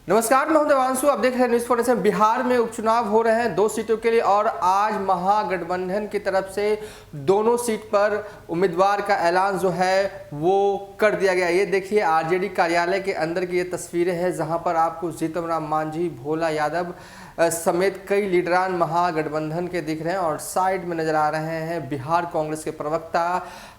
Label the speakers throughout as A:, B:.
A: नमस्कार, मैं हूं देवांशु। आप देख रहे हैं न्यूज़ फॉर नेशन। बिहार में उपचुनाव हो रहे हैं 2 सीटों के लिए और आज महागठबंधन की तरफ से दोनों सीट पर उम्मीदवार का ऐलान जो है वो कर दिया गया। ये देखिए आरजेडी कार्यालय के अंदर की ये तस्वीरें हैं जहां पर आपको जीतन राम मांझी, भोला यादव समेत कई लीडरान महागठबंधन के दिख रहे हैं और साइड में नजर आ रहे हैं बिहार कांग्रेस के प्रवक्ता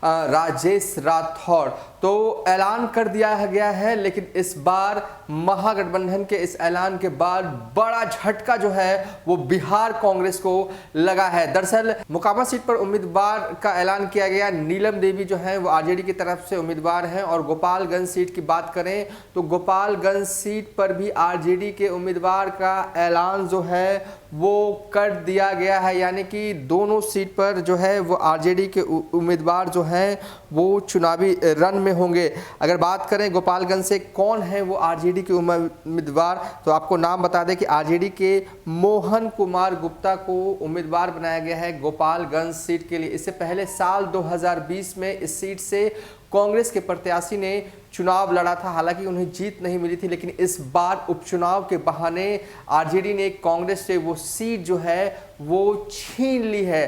A: राजेश राठौड़। तो ऐलान कर दिया गया है, लेकिन इस बार महागठबंधन के इस ऐलान के बाद बड़ा झटका जो है वो बिहार कांग्रेस को लगा है। दरअसल मोकामा सीट पर उम्मीदवार का ऐलान किया गया। नीलम देवी जो है वो आरजेडी की तरफ से उम्मीदवार हैं और गोपालगंज सीट की बात करें तो गोपालगंज सीट पर भी आरजेडी के उम्मीदवार का ऐलान जो है वो कर दिया गया है। यानी कि दोनों सीट पर जो है वो आरजेडी के उम्मीदवार जो हैं वो चुनावी रन में होंगे। अगर बात करें गोपालगंज से कौन है वो आरजेडी के उम्मीदवार, तो आपको नाम बता दें कि आरजेडी के मोहन कुमार गुप्ता को उम्मीदवार बनाया गया है गोपालगंज सीट के लिए। इससे पहले साल 2020 में इस सीट से कांग्रेस के प्रत्याशी ने चुनाव लड़ा था, हालांकि उन्हें जीत नहीं मिली थी, लेकिन इस बार उपचुनाव के बहाने आरजेडी ने कांग्रेस से वो सीट जो है वो छीन ली है।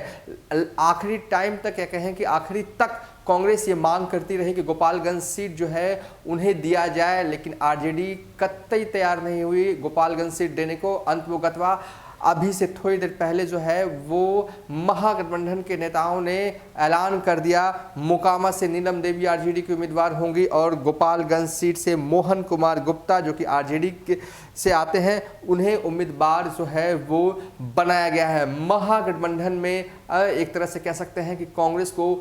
A: आखिरी टाइम तक, या कहें कि आखिरी तक कांग्रेस ये मांग करती रही कि गोपालगंज सीट जो है उन्हें दिया जाए, लेकिन आरजेडी कतई तैयार नहीं हुई गोपालगंज सीट देने को। अंततः अभी से थोड़ी देर पहले जो है वो महागठबंधन के नेताओं ने ऐलान कर दिया मोकामा से नीलम देवी आरजेडी की उम्मीदवार होंगी और गोपालगंज सीट से मोहन कुमार गुप्ता जो कि आरजेडी से आते हैं उन्हें उम्मीदवार जो है वो बनाया गया है। महागठबंधन में एक तरह से कह सकते हैं कि कांग्रेस को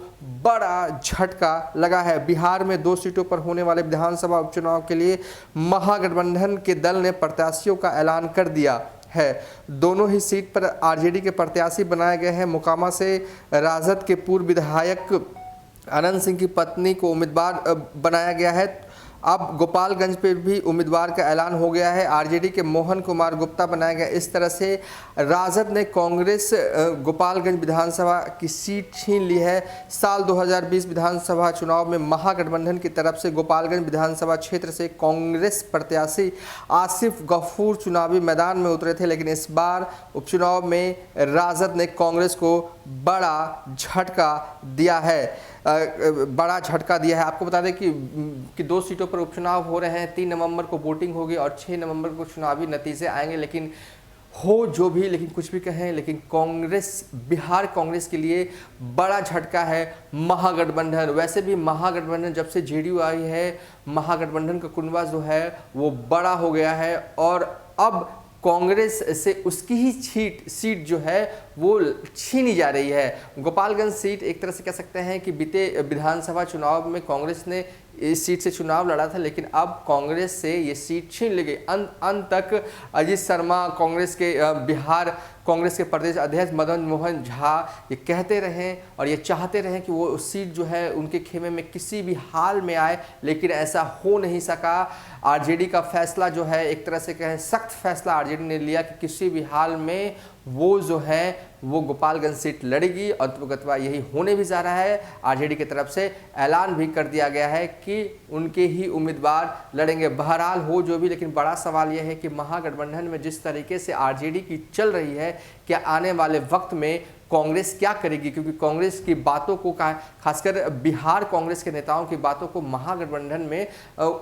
A: बड़ा झटका लगा है। बिहार में 2 सीटों पर होने वाले विधानसभा उपचुनाव के लिए महागठबंधन के दल ने प्रत्याशियों का ऐलान कर दिया है। दोनों ही सीट पर आरजेडी के प्रत्याशी बनाए गए हैं। मोकामा से राजद के पूर्व विधायक अनंत सिंह की पत्नी को उम्मीदवार बनाया गया है। अब गोपालगंज पर भी उम्मीदवार का ऐलान हो गया है, आरजेडी के मोहन कुमार गुप्ता बनाया गया। इस तरह से राजद ने कांग्रेस गोपालगंज विधानसभा की सीट छीन ली है। साल 2020 विधानसभा चुनाव में महागठबंधन की तरफ से गोपालगंज विधानसभा क्षेत्र से कांग्रेस प्रत्याशी आसिफ गफूर चुनावी मैदान में उतरे थे, लेकिन इस बार उपचुनाव में राजद ने कांग्रेस को बड़ा झटका दिया है। आपको बता दें कि 2 सीटों पर उपचुनाव हो रहे हैं। 3 नवंबर को वोटिंग होगी और 6 नवंबर को चुनावी नतीजे आएंगे। लेकिन हो जो भी, लेकिन कुछ भी कहें, लेकिन कांग्रेस, बिहार कांग्रेस के लिए बड़ा झटका है महागठबंधन। वैसे भी महागठबंधन जब से जेडीयू आई है, महागठबंधन का कुनबा जो है वो बड़ा हो गया है और अब कांग्रेस से उसकी ही सीट जो है वो छीनी जा रही है। गोपालगंज सीट एक तरह से कह सकते हैं कि बीते विधानसभा चुनाव में कांग्रेस ने इस सीट से चुनाव लड़ा था, लेकिन अब कांग्रेस से ये सीट छीन ली गई। अंत तक अजीत शर्मा कांग्रेस के बिहार कांग्रेस के प्रदेश अध्यक्ष मदन मोहन झा ये कहते रहे और ये चाहते रहे कि वो सीट जो है उनके खेमे में किसी भी हाल में आए, लेकिन ऐसा हो नहीं सका। आरजेडी का फैसला जो है, एक तरह से कहें सख्त फैसला आरजेडी ने लिया कि किसी भी हाल में वो जो है वो गोपालगंज सीट लड़ेगी और अंततः यही होने भी जा रहा है। आरजेडी की तरफ से ऐलान भी कर दिया गया है कि उनके ही उम्मीदवार लड़ेंगे। बहरहाल हो जो भी, लेकिन बड़ा सवाल यह है कि महागठबंधन में जिस तरीके से आरजेडी की चल रही है, क्या आने वाले वक्त में कांग्रेस क्या करेगी, क्योंकि कांग्रेस की बातों को, खासकर बिहार कांग्रेस के नेताओं की बातों को महागठबंधन में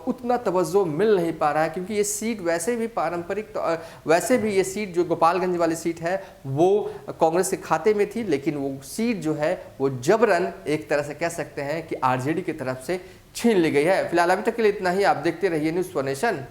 A: उतना तवज्जो मिल नहीं पा रहा है, क्योंकि ये सीट वैसे भी पारंपरिक, वैसे भी ये सीट जो गोपालगंज वाली सीट है वो कांग्रेस के खाते में थी, लेकिन वो सीट जो है वो जबरन एक तरह से कह सकते हैं कि आरजेडी की तरफ से छीन ली गई है। फिलहाल अभी तक के लिए इतना ही। आप देखते रहिए न्यूज़ फॉर नेशन।